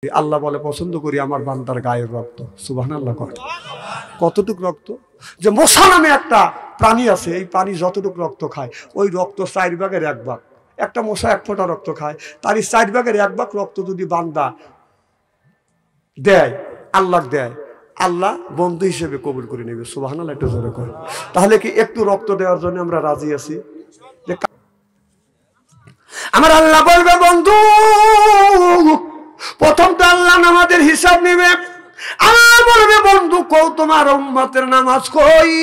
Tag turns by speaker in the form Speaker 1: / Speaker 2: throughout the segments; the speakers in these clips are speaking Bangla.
Speaker 1: আল্লাহ বলে পছন্দ করি আমার বান্দার গায়ের রক্ত। সুবহানাল্লাহ। কতটুক রক্ত? যে মশা নামে একটা প্রাণী আছে, এই প্রাণী যতটুকু রক্ত খায় ওই রক্ত 4 ভাগের 1 ভাগ। একটা মশা 1 ফোঁটা রক্ত খায়, তার 4 ভাগের 1 ভাগ রক্ত যদি বান্দা দেয়, আল্লাহ দেয়, আল্লাহ বন্ধু হিসেবে কবুল করে নেবে। সুবহানাল্লাহ। একটু জোরে করে। তাহলে কি একটু রক্ত দেওয়ার জন্য আমরা রাজি আছি? আমার আল্লাহ বলবে বন্ধু, প্রথম তো আল্লাহ নামাজের হিসাব নেবে। আল্লাহ বলবে বন্ধু কও তোমার উম্মতের নামাজ কই?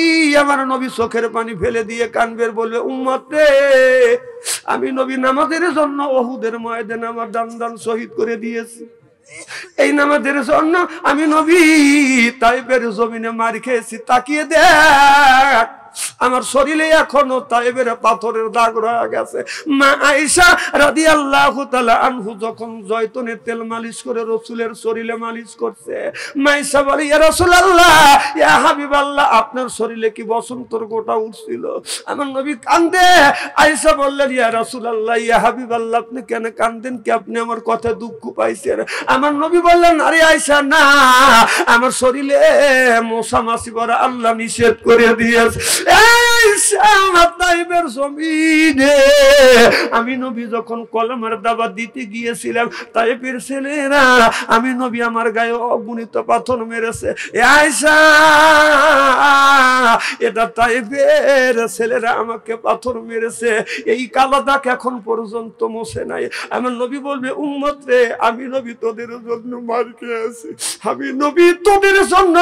Speaker 1: আমার নবী চোখের পানি ফেলে দিয়ে কানবে, বলবে উম্মত রে, আমি নবী নামাজের জন্য উহুদের ময়দানে আমার দান শহীদ করে দিয়েছি। এই নামাজের জন্য আমি নবী তাইফের জমিনে মার খেয়েছি। তাকিয়ে দেখ আমার শরীরে এখনো তাইফের পাথরের দাগ রয়ে গেছে। মা আয়েশা রাদিয়াল্লাহু তাআলা আনহু যখন জয়তুনের তেল মালিশ করে রাসূলের শরীরে মালিশ করছে, মা আয়েশা বলে ইয়া রাসূলুল্লাহ, ইয়া হাবিবাল্লাহ, আপনার শরীরে কি বসন্তের গোটা উঠছিল? আমার নবী কান্দে। আয়েশা বললেন ইয়া রাসূলুল্লাহ, ইয়া হাবিবাল্লাহ, আপনি কেন কান্দেন? কি আপনি আমার কথা দুঃখ পাইছেন? আমার নবী বললেন আরে আয়েশা না, আমার শরীরে মশা মাছি ভরা আল্লাহ নিষেধ করে দিয়েছে। আমি নবী যখন কলমের দাওয়াত দিতে গিয়েছিলাম, তাইফের ছেলেরা আমি নবী আমার গায়ে অগণিত পাথর মেরেছে। আয়েশা, এটা তাইফের ছেলেরা আমাকে পাথর মেরেছে, এই কালো দাগ এখন পর্যন্ত মোছে নাই। আমার নবী বলবে উম্মত রে, আমি নবী তোদের জন্য মার খেয়েছি, আমি নবী তোদের জন্য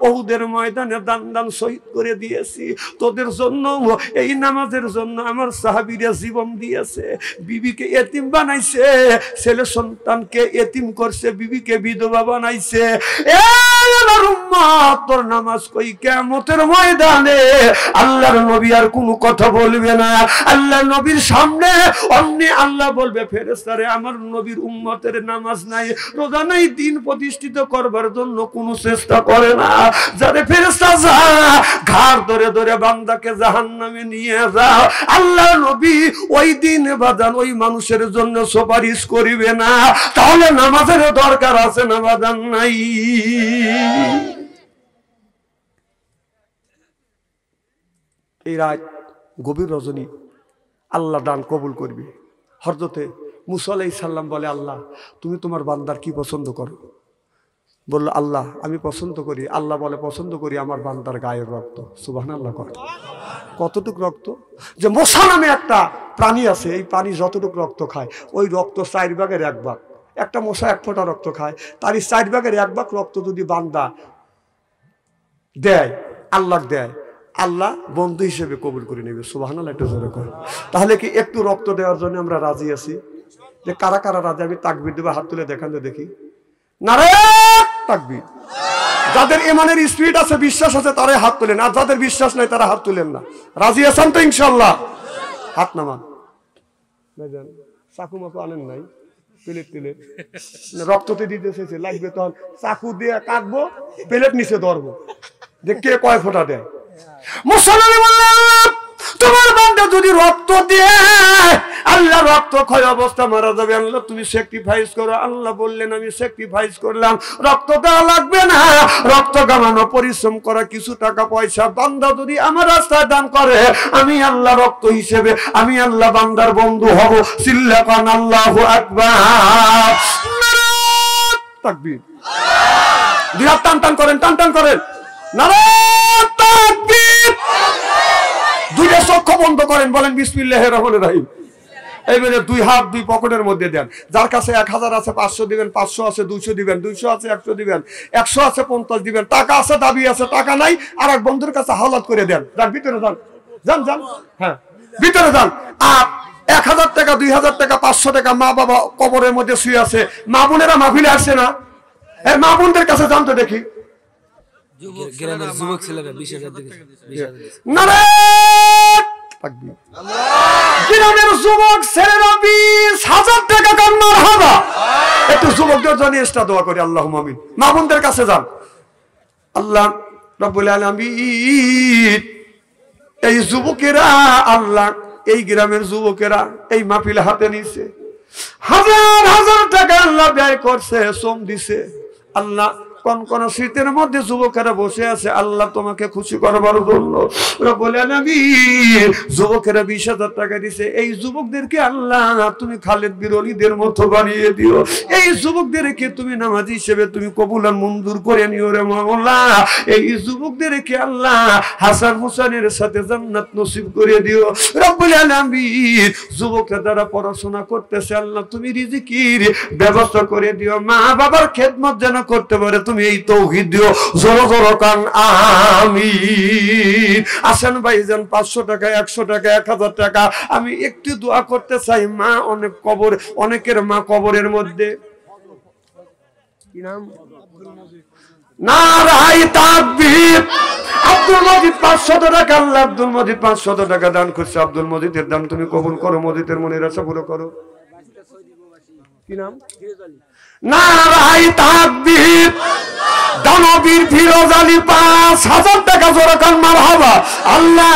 Speaker 1: উহুদের ময়দানে দান শহীদ করে দিয়েছি, তোদের জন্য এই নামাজের জন্য আমার সাহাবীরা জীবন দিয়েছে, বিবিকে এতিম বানাইছে, ছেলে সন্তানকে এতিম করছে, বিবিকে বিধবা বানাইছে। আমার উম্মত তোর নামাজ কই? কিয়ামতের ময়দানে আল্লাহর নবী আর কোনো কথা বলবে না। আল্লাহর নবীর সামনে অমনি আল্লাহ বলবে ফেরেশতারে আমার নবীর উম্মতের নামাজ নাই, রোজা নাই, দিন প্রতিষ্ঠিত করবার জন্য কোনো চেষ্টা করে না। যারে ফেরেশতা যা ঘাড় ধরে ধরে বান্দাকে জাহান্নামে নিয়ে যাও। আল্লাহ নবী ওই দিন বাদান ওই মানুষের জন্য সুপারিশ করিবে না। তাহলে নামাজের দরকার আছে না বাদান? নাই। এই রাত গভীর রজনী আল্লাহ দান কবুল করবে। হযরতে মুসা আলাইহিস সালাম বলে আল্লাহ তুমি তোমার বান্দার কি পছন্দ করো? বলল আল্লাহ আমি পছন্দ করি, আল্লাহ বলে পছন্দ করি আমার বান্দার গায়ের রক্ত। সুবহানাল্লাহ। কতটুক রক্ত? যে মশা নামে একটা প্রাণী আছে, এই প্রাণী যতটুক রক্ত খায় ওই রক্ত 4 ভাগের 1 ভাগ। একটা মশা 1 ফোঁটা রক্ত খায়, তার 4 ভাগের 1 ভাগ রক্ত যদি বান্দা দেয়, আল্লাহ দেয়, আল্লাহ বন্ধু হিসেবে কবুল করে নেবে। সুবহানাল্লাহ। একটু জোরে করে। তাহলে কি একটু রক্ত দেওয়ার জন্য আমরা রাজি আছি? যে কারা কারা রাজি? আমি তাকবীর দেব, হাত তুলে দেখান তো দেখি। নারে তাকবীর। যাদের ইমানের স্পিরিট আছে, বিশ্বাস আছে, তারাই হাত তোলেন, আর যাদের বিশ্বাস নাই তারা হাত তুলেন না। রাজি আছেন তো ইনশাআল্লাহ? হাত নামান। ভাইজান চাকু মাকু আনেন নাই? প্লেট রক্ততে দিতেছে, লাগবে তখন চাকু দিয়ে কাটবো, প্লেট নিচে ধরবো, যে কে কয় ফোঁটা দেয়। মুসলমান বললেন তোমার বান্দা যদি রক্ত দিয়ে আল্লাহ রক্ত ক্ষয় অবস্থা মারা যাবে, আল্লাহ তুমি স্যাক্রিফাইস করো। আল্লাহ বললেন আমি স্যাক্রিফাইস করলাম, রক্ত দেওয়া লাগবে না, রক্ত কামানো পরিশ্রম করা কিছু টাকা পয়সা বান্দা যদি আমার রাস্তায় দান করে, আমি আল্লাহ রক্ত হিসেবে আমি আল্লাহ বান্দার বন্ধু হব। চিল্লাকান আল্লাহু আকবার। তাকবীর। দুই হাত টান করেন, টান করেন। নারায়ে তাকবীর। দুইটা চক্ষু বন্ধ করেন, বলেন বিসমিল্লাহির রহমানির রহিম। এইবারে 2 হাত 2 পকেটের মধ্যে দেন। যার কাছে 1000 আছে 500 দিবেন, 500 আছে 200 দিবেন, 200 আছে 100 দিবেন, 100 আছে 50 দিবেন, টাকা আছে দাবি আছে, টাকা নাই আর এক বন্ধুর কাছে হাওলাত করে দেন। যান ভিতরে যান, যান। হ্যাঁ ভিতরে যান। আর 1000 টাকা 2000 টাকা 500 টাকা মা বাবা কবরের মধ্যে শুয়ে আছে, মা বোনেরা মাহফিলে আসছে না? এই মা বোনদের কাছে যান তো দেখি।
Speaker 2: গ্রামের যুবক ছেলেরা 20,000 দিয়েছে।
Speaker 1: গ্রামের যুবক ছেলেরা 20,000 টাকা কান মারহাবা। একটু যুবকদের জন্য এক্সট্রা দোয়া করি, আল্লাহুম্মা আমিন। মা বোনদের কাছে যান। আল্লাহ রাব্বুল আলামিন এই যুবকেরা, আল্লাহ এই গ্রামের যুবকেরা এই মাহফিল হাতে নিছে, হাজার হাজার টাকা আল্লাহ ব্যয় করছে, শ্রম দিছে। আল্লাহ কোন কোন শীতের মধ্যে যুবকেরা বসে আছে আল্লাহ তোমাকে খুশি করবার জন্য। রব্বুল আলামিন যুবকেরা 20,000 টাকা দিছে। এই যুবকদেরকে আল্লাহ তুমি খালিদ বিন ওলীদের মতো বানিয়ে দিও। এই যুবকদেরকে তুমি নামাজি হিসেবে তুমি কবুল আর মঞ্জুর করে নিও রে মাওলা। এই যুবকদেরকে আল্লাহ হাসান হুসাইনের সাথে জান্নাত নসিব করে দিও রব্বুল আলামিন। যুবকরা যারা পড়াশোনা করতেছে আল্লাহ তুমি রিজিকের ব্যবস্থা করে দিও। মা বাবার খেদমত যেন করতে পারে তুমি এই তৌহিদ দিও। জোরে জোরে কান আমিন। আসেন ভাইজান 500 টাকা, 100 টাকা, 1000 টাকা। আমি একটু দোয়া করতে চাই। মা অনেক কবর, অনেকের মা কবরের মধ্যে। কি নাম? নারায়ে তাকবীর। আব্দুল মজিদ 500 টাকা, আল্লাহ আব্দুল মজিদ 500 টাকা দান করছে। আব্দুল মজিদের দান তুমি কবুল করো, মজিদের মনের আশা পুরো করো। কি নাম? নারায়ে তাকবীর। দানবীর ফিরোজ আলী 5,000 টাকা, জোরে কান মারহাবা। আল্লাহ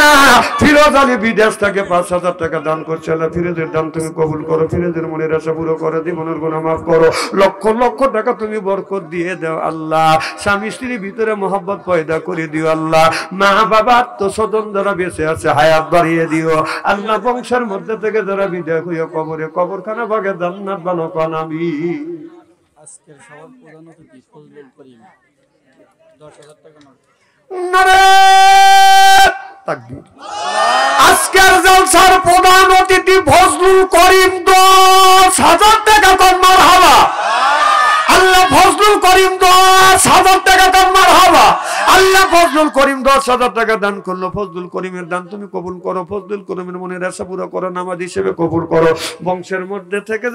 Speaker 1: ফিরোজ আলী বিদেশ থেকে 5,000 টাকা দান করছে। আল্লাহ ফিরোজের দান তুমি কবুল করো, ফিরোজের মনের আশা পুরো করো, জীবনের গুনাহ মাফ করো। লক্ষ লক্ষ টাকা তুমি বরকত দিয়ে দাও আল্লাহ। স্বামী স্ত্রীর ভিতরে মহব্বত পয়দা করে দিও আল্লাহ। মা বাবা আত্মস্বজন যারা বেঁচে আছে হায়াত বাড়িয়ে দিও আল্লাহ। বংশের মধ্যে থেকে যারা বিদায় হইয়া কবরে, কবরখানা ভাগে জান্নাত বানাও কান আমিন।
Speaker 3: আজকের সবার প্রধান অতিথি ফজলুল করিম 10,000 টাকা নগদ।
Speaker 1: নারে তাকবীর। আজকের জলসার প্রধান অতিথি ফজলুল করিম 10,000 টাকা কর মারহাবা। আল্লাহ ফজলুল করিম 10,000 টাকা কর মারহাবা। আল্লাহ ফজলুল করিম 10,000 টাকা দান করলো। ফজলুল করিমের দান তুমি কবুল করো, ফজলুল করিমের মনের আশা পুরো করো, নামাজ হিসেবে কবুল করো। বংশের মধ্যে থেকে